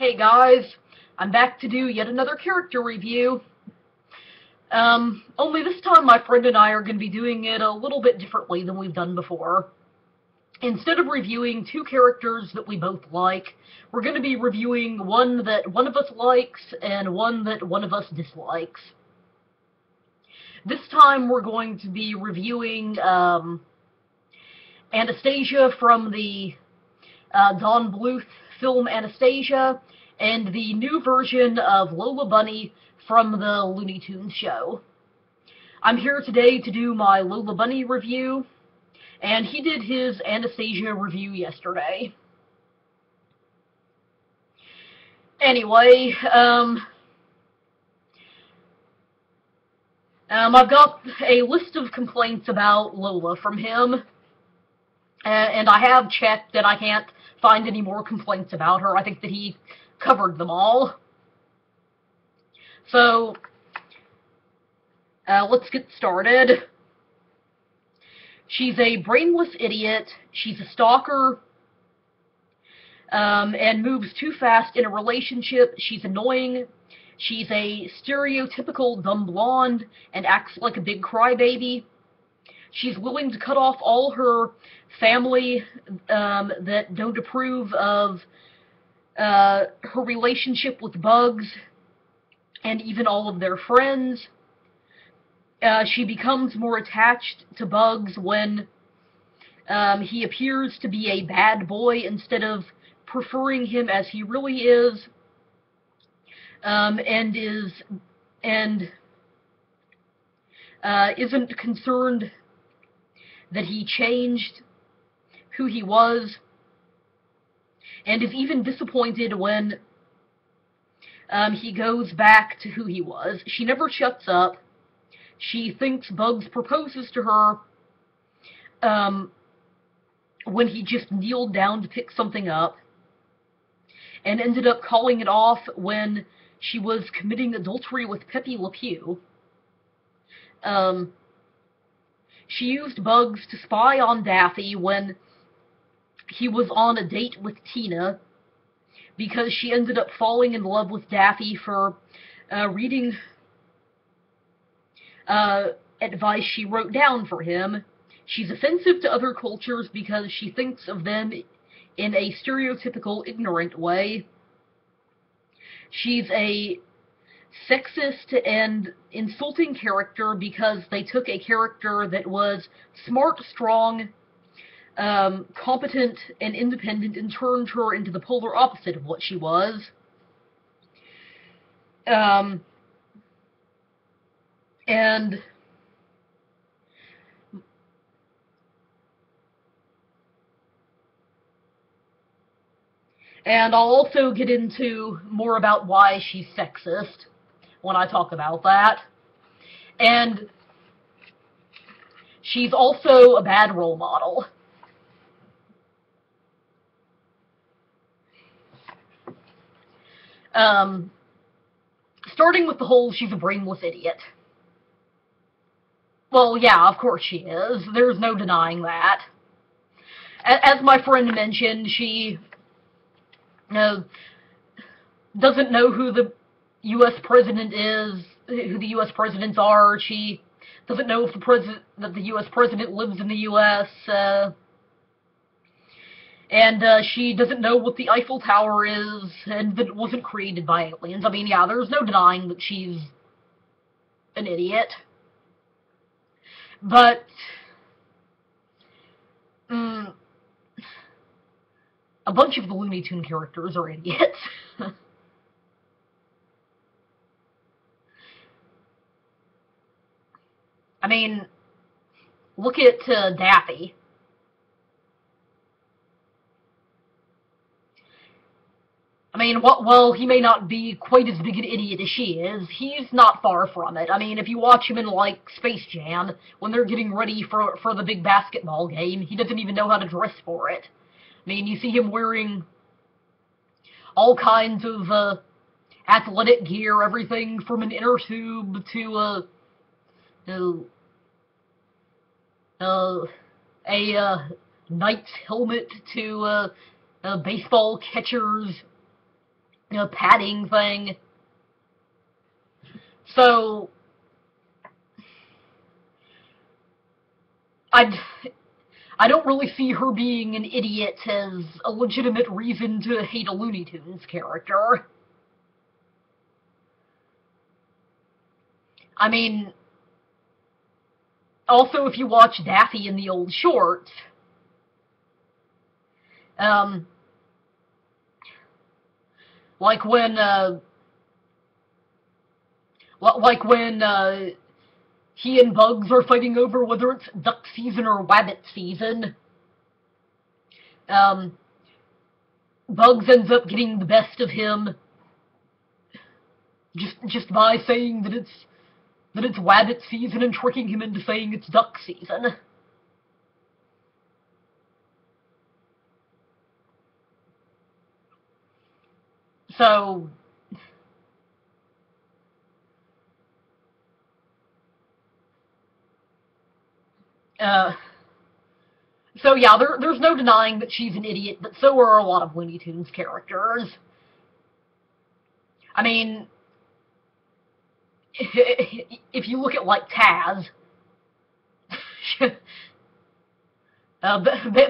Hey guys, I'm back to do yet another character review. Only this time my friend and I are going to be doing it a little bit differently than we've done before. Instead of reviewing two characters that we both like, we're going to be reviewing one that one of us likes and one that one of us dislikes. This time we're going to be reviewing Anastasia from the Don Bluth film Anastasia, and the new version of Lola Bunny from the Looney Tunes show. I'm here today to do my Lola Bunny review, and he did his Anastasia review yesterday. Anyway, I've got a list of complaints about Lola from him, and I have checked that I can't find any more complaints about her. I think that he covered them all. So, let's get started. She's a brainless idiot, she's a stalker, and moves too fast in a relationship. She's annoying, she's a stereotypical dumb blonde, and acts like a big crybaby. She's willing to cut off all her family that don't approve of her relationship with Bugs, and even all of their friends. She becomes more attached to Bugs when he appears to be a bad boy instead of preferring him as he really is, and isn't concerned that he changed who he was, and is even disappointed when he goes back to who he was. She never shuts up. She thinks Bugs proposes to her when he just kneeled down to pick something up, and ended up calling it off when she was committing adultery with Pepe Le Pew. She used Bugs to spy on Daffy when he was on a date with Tina, because she ended up falling in love with Daffy for reading advice she wrote down for him. She's offensive to other cultures because she thinks of them in a stereotypical, ignorant way. She's a sexist and insulting character because they took a character that was smart, strong, competent, and independent and turned her into the polar opposite of what she was. And I'll also get into more about why she's sexist when I talk about that. And she's also a bad role model. Starting with the whole she's a brainless idiot. Well, yeah, of course she is. There's no denying that. As my friend mentioned, she doesn't know who the U.S. president is, who the U.S. presidents are. She doesn't know if that the U.S. president lives in the U.S., and she doesn't know what the Eiffel Tower is, and that it wasn't created by aliens. I mean, yeah, there's no denying that she's an idiot. But a bunch of the Looney Tune characters are idiots. I mean, look at Daffy. I mean, well, he may not be quite as big an idiot as she is. He's not far from it. I mean, if you watch him in, like, Space Jam, when they're getting ready for the big basketball game, he doesn't even know how to dress for it. I mean, you see him wearing all kinds of athletic gear, everything from an inner tube to a knight's helmet to a baseball catcher's padding thing. So I don't really see her being an idiot as a legitimate reason to hate a Looney Tunes character. I mean, also if you watch Daffy in the old shorts, um, like when, he and Bugs are fighting over whether it's duck season or wabbit season, um, Bugs ends up getting the best of him just by saying that it's wabbit season and tricking him into saying it's duck season. So uh so yeah, there's no denying that she's an idiot, but so are a lot of Looney Tunes characters. I mean, if you look at, like, Taz,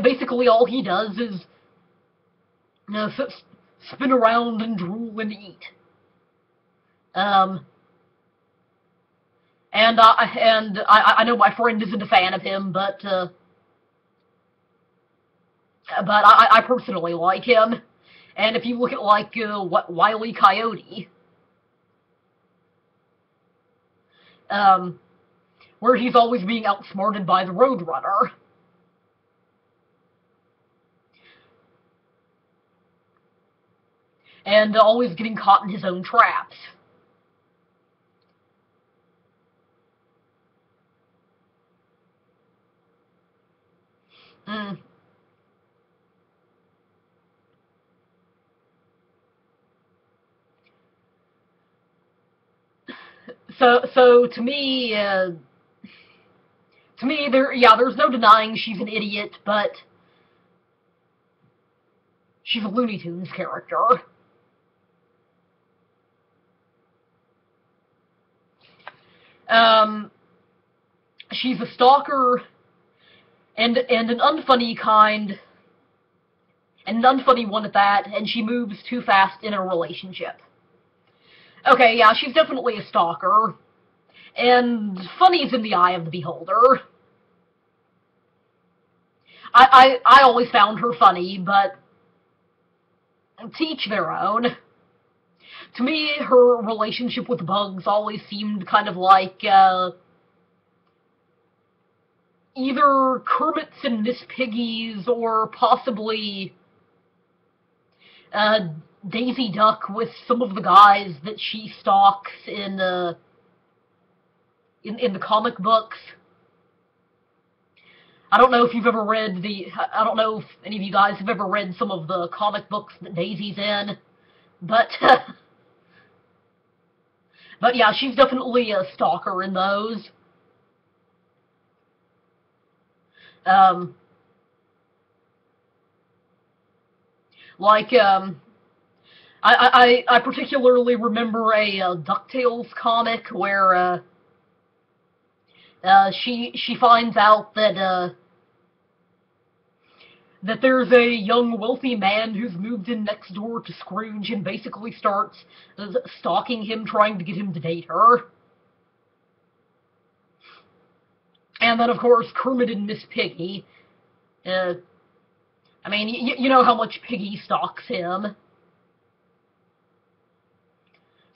basically all he does is spin around and drool and eat. And I know my friend isn't a fan of him, but I personally like him. And if you look at, like, Wile E. Coyote, where he's always being outsmarted by the Roadrunner. And always getting caught in his own traps. Mm. So to me, there's no denying she's an idiot, but she's a Looney Tunes character. She's a stalker, and an unfunny kind, and an unfunny one at that, and she moves too fast in a relationship. Okay, yeah, she's definitely a stalker, and funny's in the eye of the beholder. I always found her funny, but to each their own. To me, her relationship with Bugs always seemed kind of like, either Kermit's and Miss Piggy's, or possibly, Daisy Duck with some of the guys that she stalks in the comic books. I don't know if you've ever read I don't know if any of you guys have ever read some of the comic books that Daisy's in, but, but yeah, she's definitely a stalker in those. Like, I particularly remember a DuckTales comic where she finds out that that there's a young wealthy man who's moved in next door to Scrooge and basically starts stalking him, trying to get him to date her. And then, of course, Kermit and Miss Piggy. I mean, you know how much Piggy stalks him.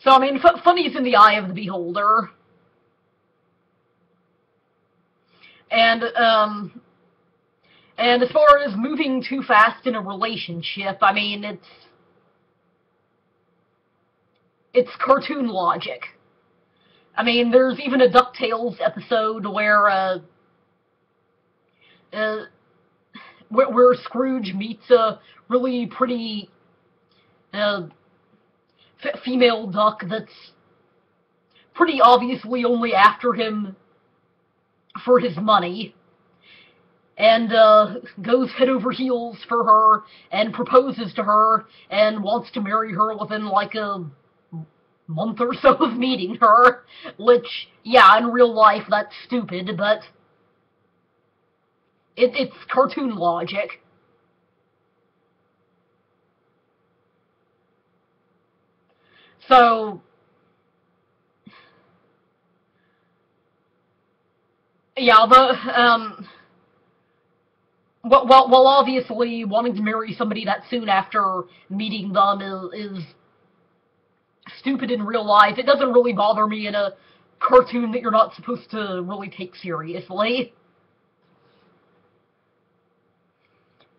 So, I mean, funny's in the eye of the beholder. And as far as moving too fast in a relationship, I mean, it's cartoon logic. I mean, there's even a DuckTales episode where Scrooge meets a really pretty female duck that's pretty obviously only after him for his money. and goes head over heels for her and proposes to her and wants to marry her within like a month or so of meeting her, which, yeah, in real life that's stupid, but it's cartoon logic. So, yeah, well, obviously, wanting to marry somebody that soon after meeting them is stupid in real life. It doesn't really bother me in a cartoon that you're not supposed to really take seriously.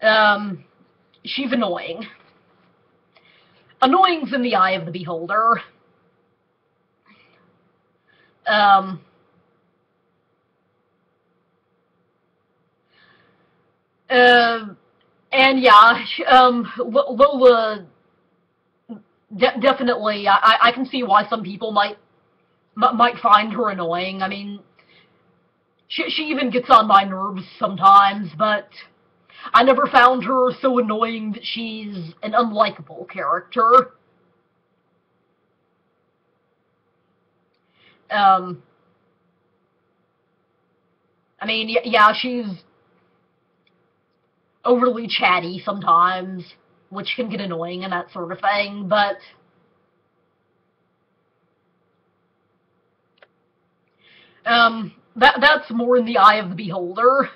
Um, she's annoying. Annoying's in the eye of the beholder. Um, uh, and yeah, Lola definitely. I can see why some people might find her annoying. I mean, she even gets on my nerves sometimes, but I never found her so annoying that she's an unlikable character. Um, I mean, yeah, she's overly chatty sometimes, which can get annoying and that sort of thing, but that's more in the eye of the beholder.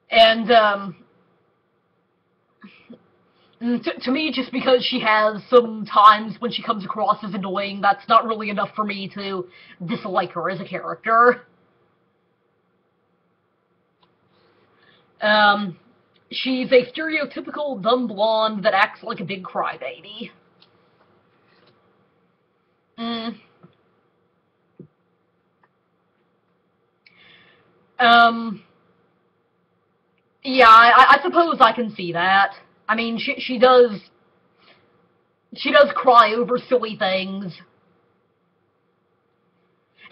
And to me, just because she has some times when she comes across as annoying, that's not really enough for me to dislike her as a character. Um, she's a stereotypical dumb blonde that acts like a big crybaby. Mm. Um, yeah, I suppose I can see that. I mean, she does cry over silly things,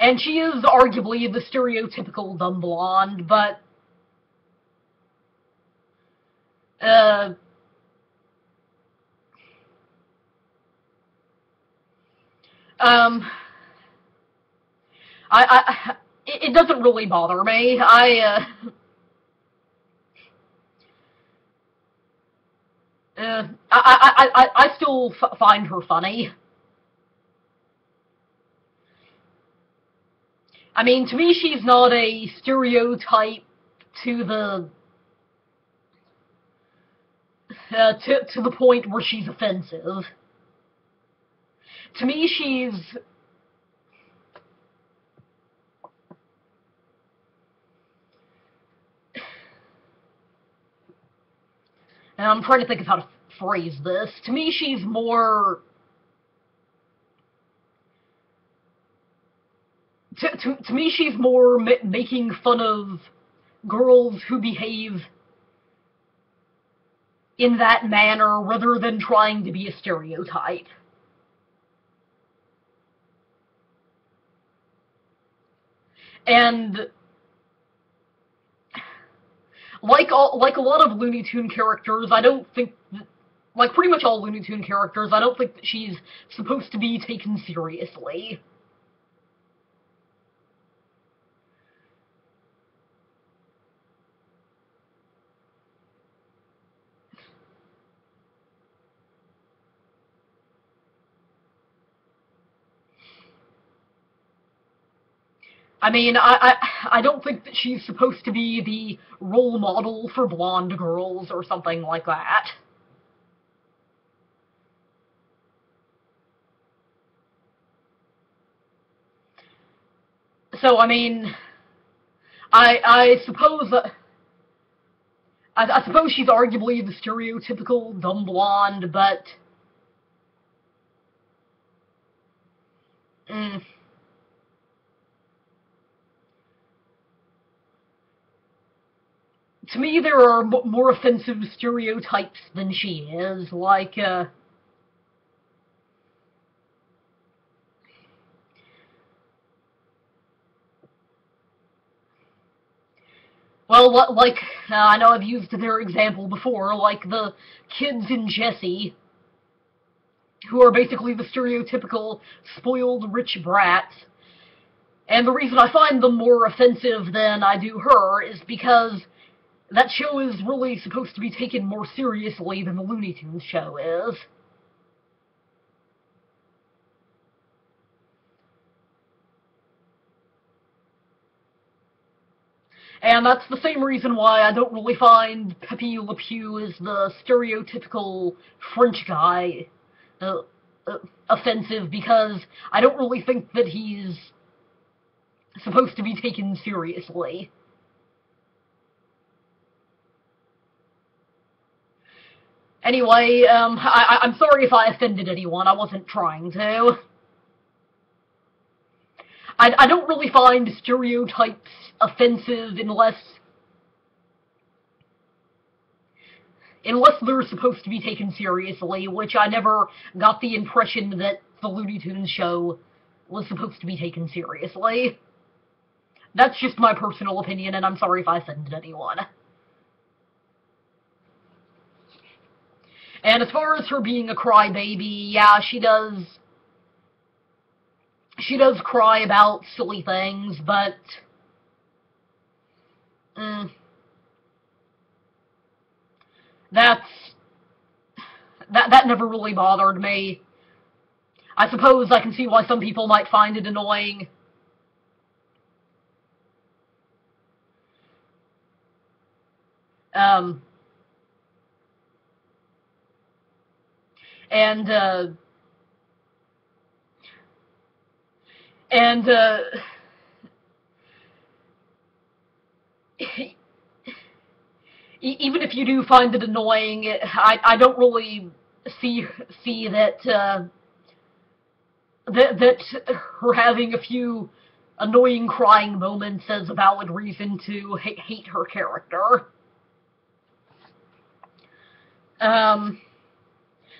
and she is arguably the stereotypical dumb blonde, but uh, um, it doesn't really bother me. I still find her funny. I mean, to me, she's not a stereotype to the to the point where she's offensive. To me, and I'm trying to think of how to phrase this. To me, she's more to me, she's more making fun of girls who behave in that manner rather than trying to be a stereotype. And like a lot of Looney Tune characters, I don't think like pretty much all Looney Tune characters, I don't think that she's supposed to be taken seriously. I mean, I don't think that she's supposed to be the role model for blonde girls or something like that. So, I mean, I suppose I suppose she's arguably the stereotypical dumb blonde, but mm, to me there are more offensive stereotypes than she is. Well, like, I know I've used their example before, like the kids in Jessie, who are basically the stereotypical spoiled rich brats. And the reason I find them more offensive than I do her is because that show is really supposed to be taken more seriously than the Looney Tunes show is. And that's the same reason why I don't really find Pepe Le Pew as the stereotypical French guy offensive, because I don't really think that he's supposed to be taken seriously. Anyway, I'm sorry if I offended anyone. I wasn't trying to. I don't really find stereotypes offensive unless they're supposed to be taken seriously, which I never got the impression that the Looney Tunes show was supposed to be taken seriously. That's just my personal opinion, and I'm sorry if I offended anyone. And as far as her being a crybaby, yeah, she does cry about silly things, but that never really bothered me. I suppose I can see why some people might find it annoying. And even if you do find it annoying, I don't really see that that her having a few annoying crying moments as a valid reason to hate her character.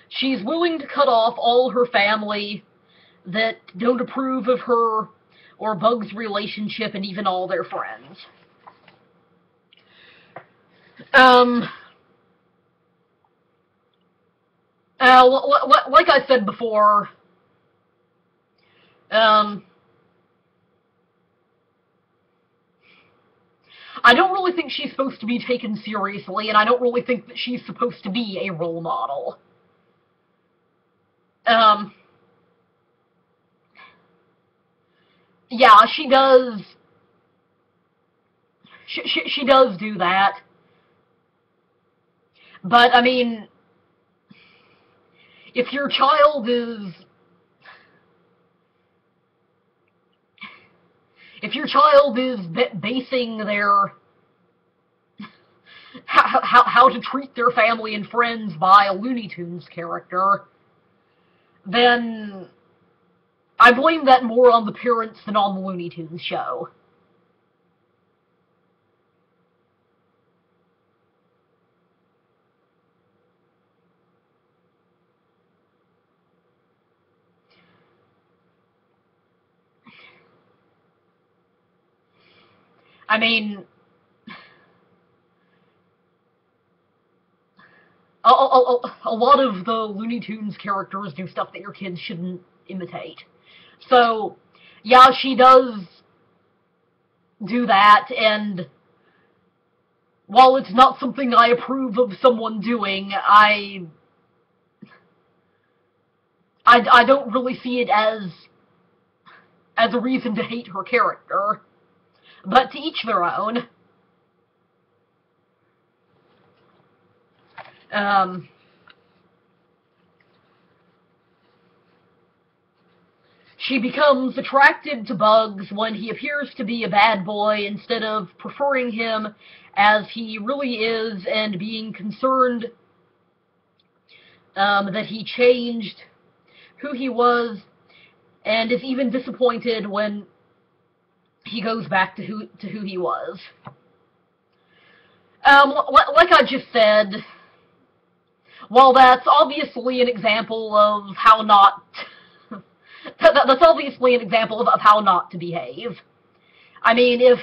She's willing to cut off all her family that don't approve of her or Bug's relationship, and even all their friends. Like I said before, I don't really think she's supposed to be taken seriously, and I don't really think that she's supposed to be a role model. Yeah, she does. She does do that. But, I mean, if your child is basing their how to treat their family and friends by a Looney Tunes character, then I blame that more on the parents than on the Looney Tunes show. I mean, a lot of the Looney Tunes characters do stuff that your kids shouldn't imitate. So, yeah, she does do that, and while it's not something I approve of someone doing, I don't really see it as a reason to hate her character. But to each their own. She becomes attracted to Bugs when he appears to be a bad boy instead of preferring him as he really is and being concerned that he changed who he was, and is even disappointed when he goes back to who he was. Like I just said, while that's obviously an example of how not that's obviously an example of how not to behave. I mean, if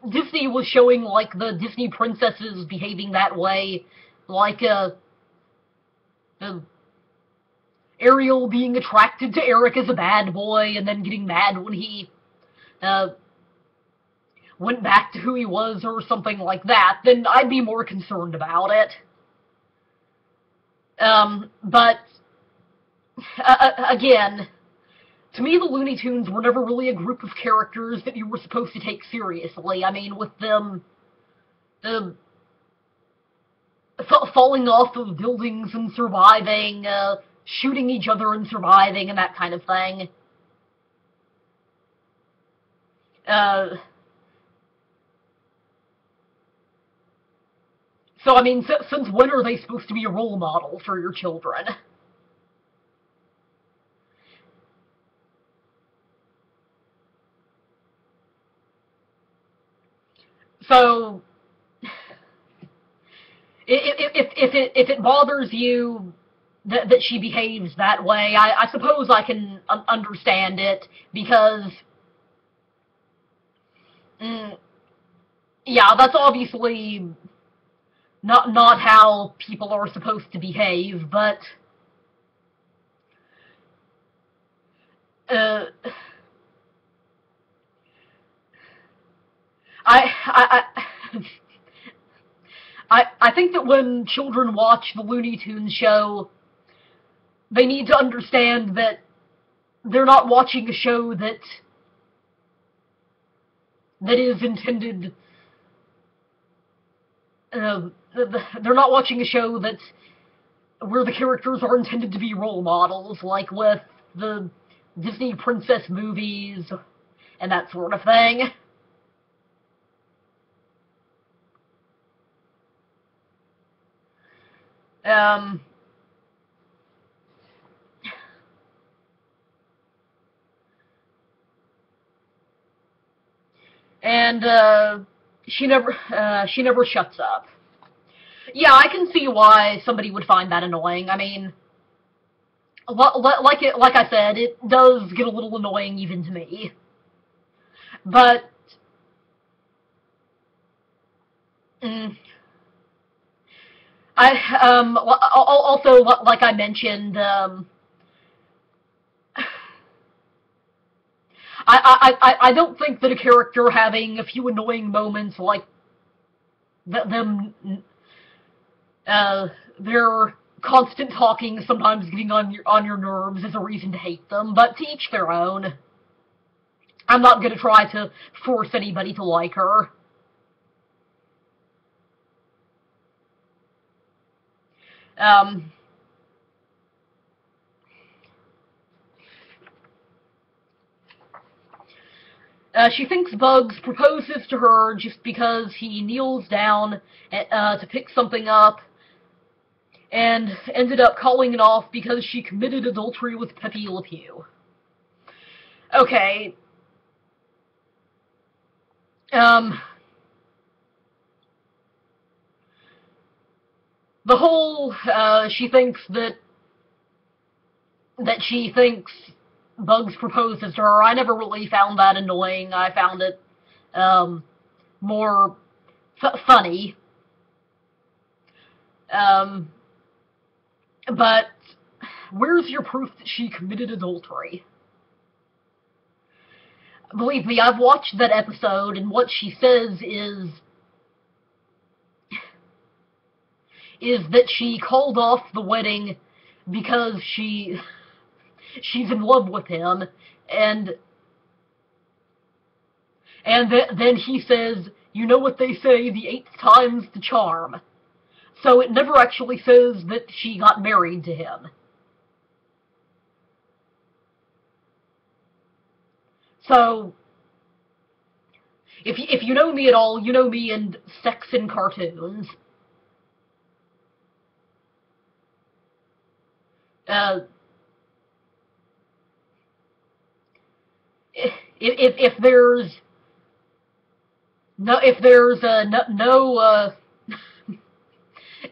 Disney was showing, like, the Disney princesses behaving that way, like, Ariel being attracted to Eric as a bad boy, and then getting mad when he, went back to who he was, or something like that, then I'd be more concerned about it. But, again, to me, the Looney Tunes were never really a group of characters that you were supposed to take seriously. I mean, with them falling off of buildings and surviving, shooting each other and surviving, and that kind of thing. So, I mean, since when are they supposed to be a role model for your children? So, if it bothers you that she behaves that way, I suppose I can understand it, because, yeah, that's obviously not how people are supposed to behave, but, I I think that when children watch the Looney Tunes show, they need to understand that they're not watching a show that is intended. They're not watching a show that's where the characters are intended to be role models, like with the Disney princess movies and that sort of thing. And she never shuts up. Yeah, I can see why somebody would find that annoying. I mean, like I said, it does get a little annoying even to me. But also, like I mentioned, I don't think that a character having a few annoying moments like their constant talking sometimes getting on your nerves is a reason to hate them, but to each their own. I'm not going to try to force anybody to like her. She thinks Bugs proposes to her just because he kneels down to pick something up, and ended up calling it off because she committed adultery with Pepe Le Pew. Okay. The whole, she thinks Bugs proposes to her, I never really found that annoying. I found it, more funny. But where's your proof that she committed adultery? Believe me, I've watched that episode, and what she says is that she called off the wedding because she's in love with him, and then he says, you know what they say, the 8th time's the charm. So it never actually says that she got married to him. So, if you know me at all, you know me and sex in cartoons. If there's no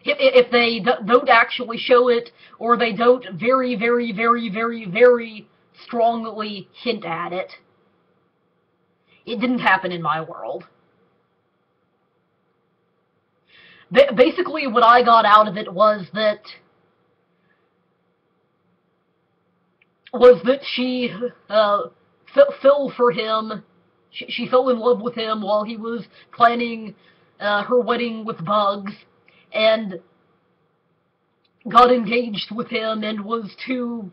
if they don't actually show it, or they don't very, very, very, very, very strongly hint at it, it didn't happen in my world. Basically, what I got out of it was that she fell for him. She fell in love with him while he was planning her wedding with Bugs, and got engaged with him, and was too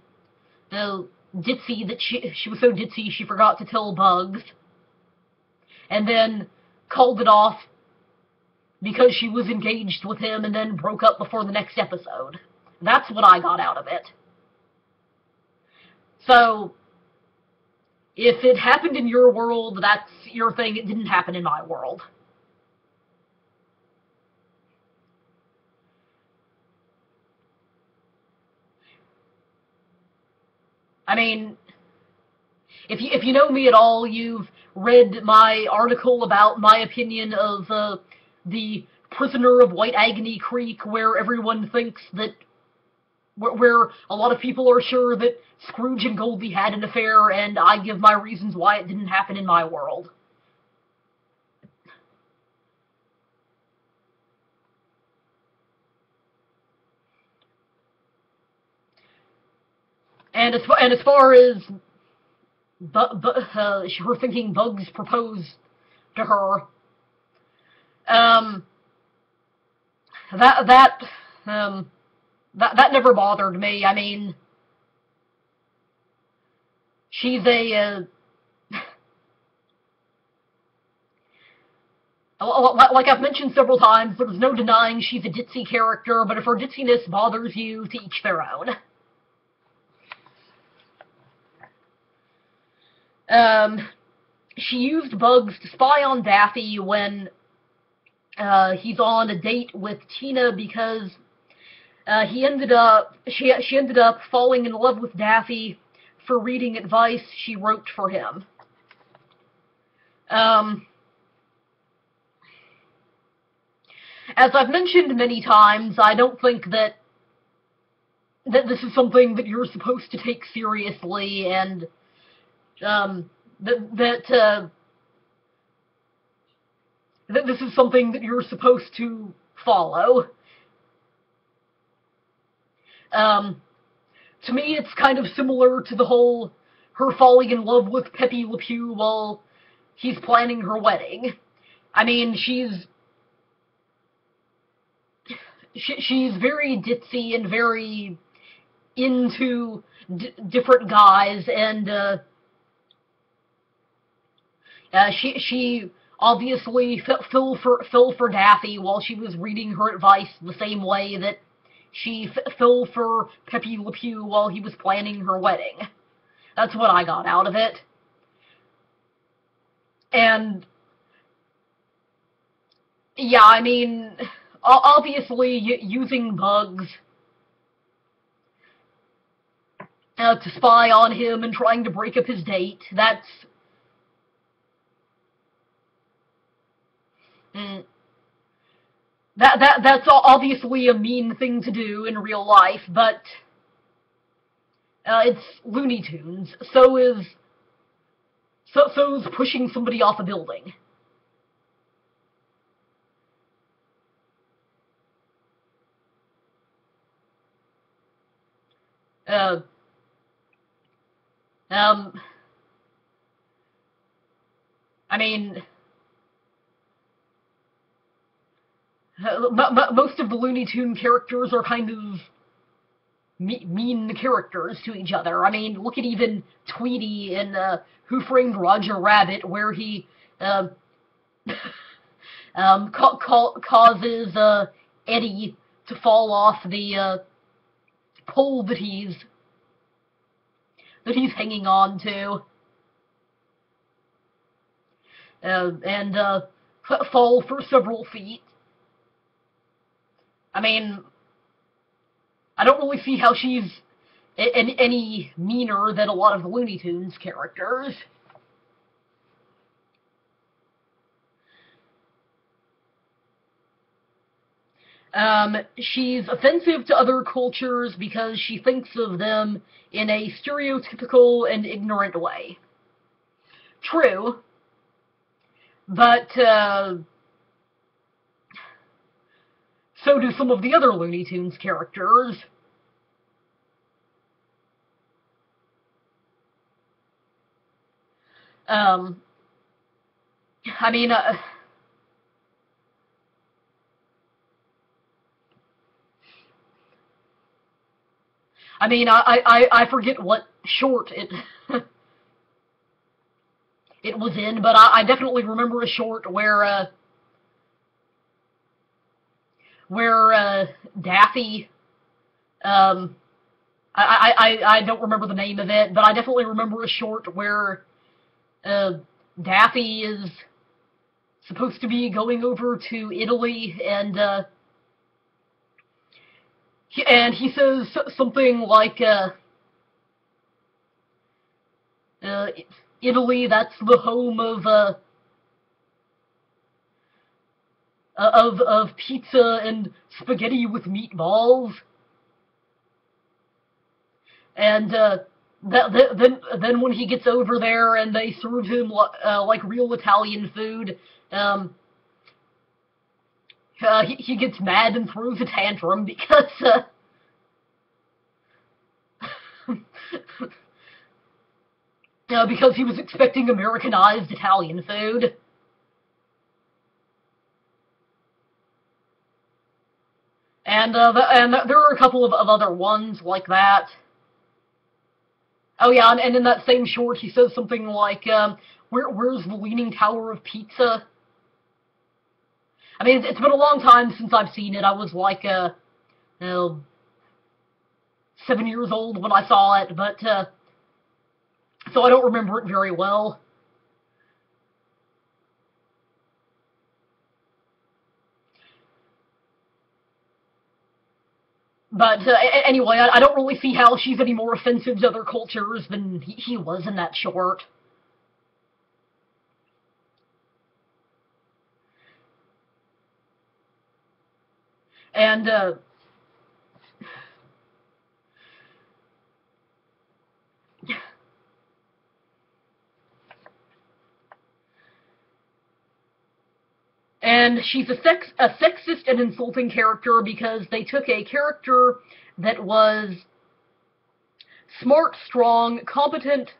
ditzy that she was so ditzy she forgot to tell Bugs, and then called it off because she was engaged with him, and then broke up before the next episode. That's what I got out of it. So, if it happened in your world, that's your thing. It didn't happen in my world. I mean, if you know me at all, you've read my article about my opinion of the Prisoner of White Agony Creek, where everyone thinks that, where a lot of people are sure that Scrooge and Goldie had an affair, and I give my reasons why it didn't happen in my world. And as far as her thinking Bugs proposed to her, um, that that that never bothered me. I mean, she's a like I've mentioned several times, there's no denying she's a ditzy character, but if her ditziness bothers you, to each their own. She used Bugs to spy on Daffy when he's on a date with Tina, because she ended up falling in love with Daffy for reading advice she wrote for him. As I've mentioned many times, I don't think that this is something that you're supposed to take seriously, and that this is something that you're supposed to follow. To me, it's kind of similar to the whole her falling in love with Pepe Le Pew while he's planning her wedding. I mean, she's very ditzy and very into different guys, and she obviously fell for Daffy while she was reading her advice, the same way that she fell for Pepe Le Pew while he was planning her wedding. That's what I got out of it. And yeah, I mean, obviously using Bugs to spy on him and trying to break up his date, that's that's obviously a mean thing to do in real life, but it's Looney Tunes. So's pushing somebody off a building. Uh, um, I mean, most of the Looney Tune characters are kind of mean characters to each other. I mean, look at even Tweety in Who Framed Roger Rabbit, where he causes Eddie to fall off the pole that he's hanging on to, and fall for several feet. I mean, I don't really see how she's any meaner than a lot of the Looney Tunes characters. She's offensive to other cultures because she thinks of them in a stereotypical and ignorant way. True, but So do some of the other Looney Tunes characters. Um, I mean, I forget what short it was in, but I definitely remember a short where Daffy, um, I don't remember the name of it, but I definitely remember a short where Daffy is supposed to be going over to Italy, and he says something like, Italy, that's the home of pizza and spaghetti with meatballs, and then when he gets over there and they serve him like real Italian food, he gets mad and throws a tantrum because because he was expecting Americanized Italian food. And there are a couple of other ones like that. Oh yeah, and in that same short, he says something like, "Where's the Leaning Tower of Pizza?" I mean, it's been a long time since I've seen it. I was like, 7 years old when I saw it, but so I don't remember it very well. But anyway, I don't really see how she's any more offensive to other cultures than he was in that short. And and she's a sexist and insulting character because they took a character that was smart, strong, competent,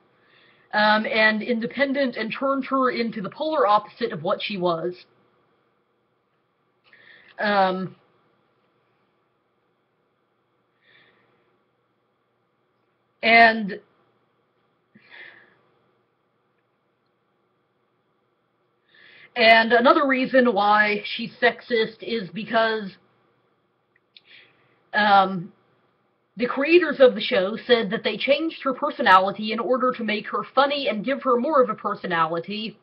and independent, and turned her into the polar opposite of what she was. Um, and another reason why she's sexist is because the creators of the show said that they changed her personality in order to make her funny and give her more of a personality,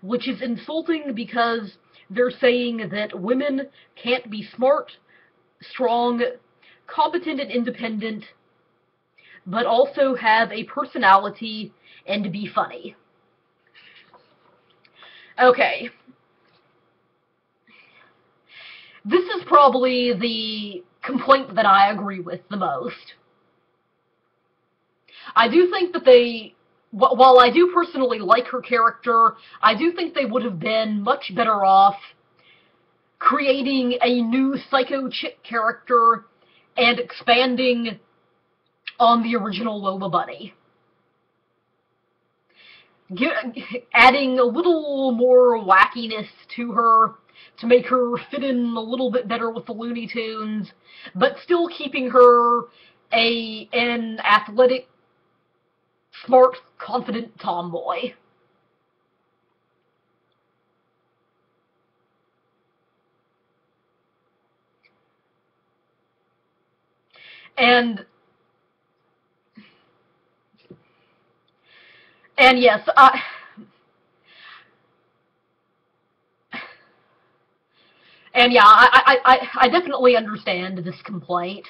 which is insulting because they're saying that women can't be smart, strong, competent, and independent, but also have a personality and be funny. Okay. This is probably the complaint that I agree with the most. I do think that while I do personally like her character, I do think they would have been much better off creating a new psycho chick character and expanding on the original Lola Bunny. Adding a little more wackiness to her to make her fit in a little bit better with the Looney Tunes, but still keeping her an athletic, smart, confident tomboy. And yes, and yeah, I definitely understand this complaint.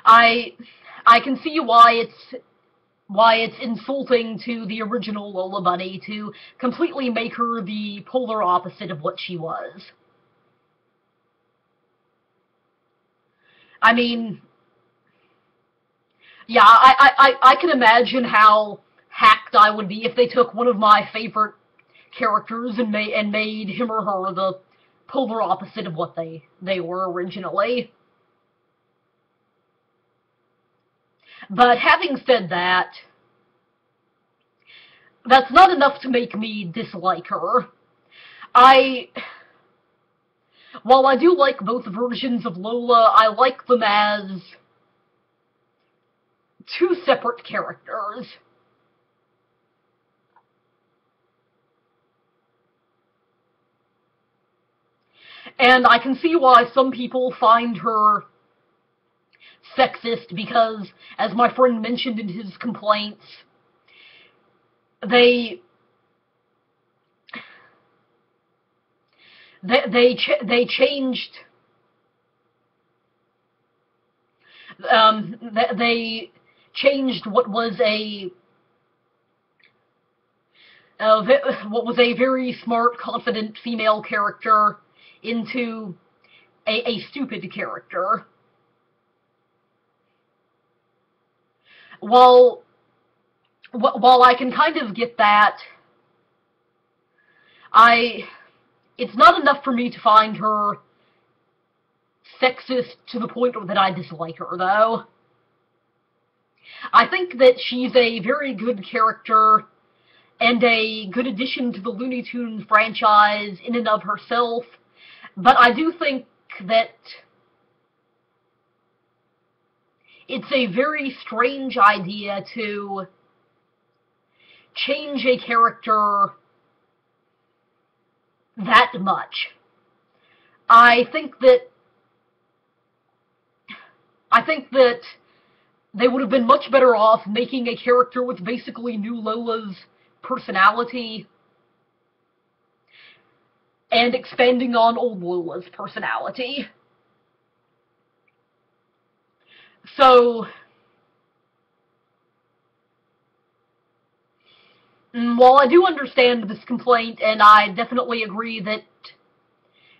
I can see why it's insulting to the original Lola Bunny to completely make her the polar opposite of what she was. I mean, yeah, I can imagine how hacked I would be if they took one of my favorite characters and made him or her the polar opposite of what they were originally. But having said that, that's not enough to make me dislike her. While I do like both versions of Lola, I like them as two separate characters. And I can see why some people find her sexist because, as my friend mentioned in his complaints, they changed they changed what was a very smart, confident female character into a stupid character. While I can kind of get that, it's not enough for me to find her sexist to the point that I dislike her, though. I think that she's a very good character and a good addition to the Looney Tunes franchise in and of herself, but I do think that it's a very strange idea to change a character that much. I think that they would have been much better off making a character with basically new Lola's personality and expanding on old Lola's personality. So, while I do understand this complaint, and I definitely agree that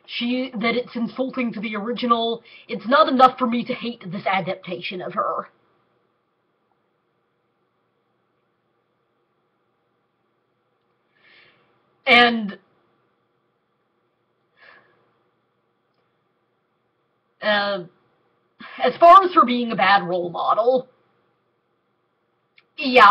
it's insulting to the original, it's not enough for me to hate this adaptation of her. And as far as her being a bad role model, yeah,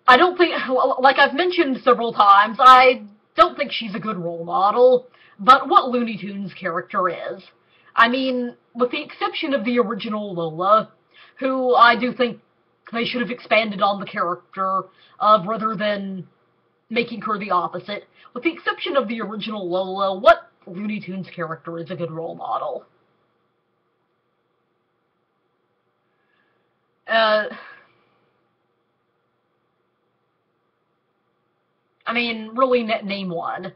I don't think, like I've mentioned several times, I don't think she's a good role model, but what Looney Tunes character is? I mean, with the exception of the original Lola, who I do think they should have expanded on the character of rather than making her the opposite. With the exception of the original Lola, what Looney Tunes character is a good role model? I mean, really, name one.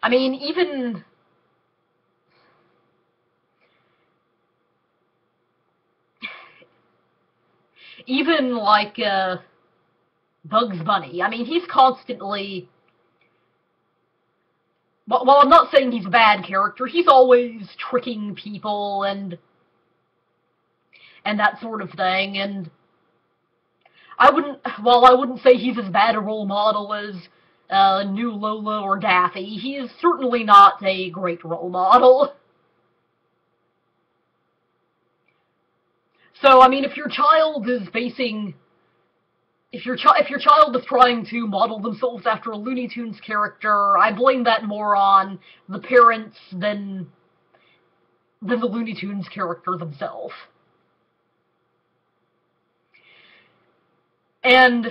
I mean, even like, Bugs Bunny. I mean, he's constantly... Well, I'm not saying he's a bad character, he's always tricking people and that sort of thing, and while I wouldn't say he's as bad a role model as New Lola or Daffy, he is certainly not a great role model. So, I mean, if your child is trying to model themselves after a Looney Tunes character, I blame that more on the parents than the Looney Tunes character themselves. And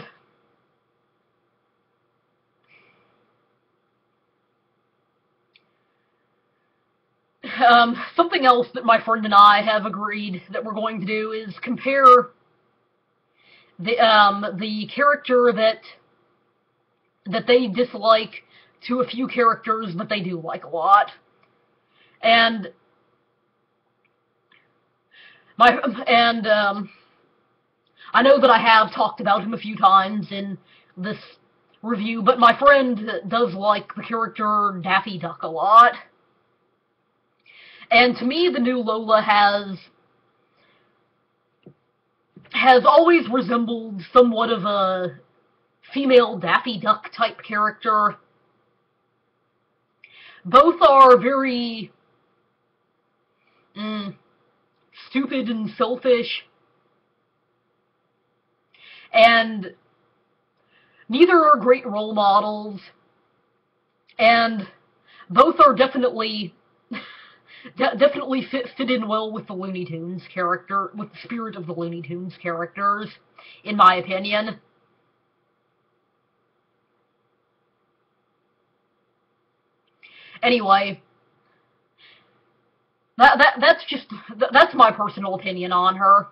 something else that my friend and I have agreed that we're going to do is compare the character that they dislike to a few characters that they do like a lot. And I know that I have talked about him a few times in this review, but my friend does like the character Daffy Duck a lot. And to me, the new Lola has always resembled somewhat of a female Daffy Duck type character. Both are very stupid and selfish, and neither are great role models, and both are definitely fit in well with the Looney Tunes character, with the spirit of the Looney Tunes characters, in my opinion. Anyway, that's my personal opinion on her.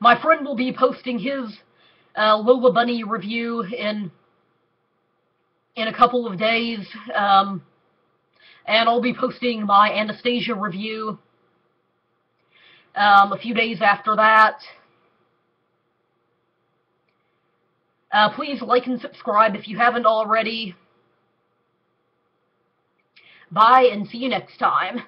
My friend will be posting his Lola Bunny review in a couple of days, and I'll be posting my Anastasia review a few days after that. Please like and subscribe if you haven't already. Bye, and see you next time.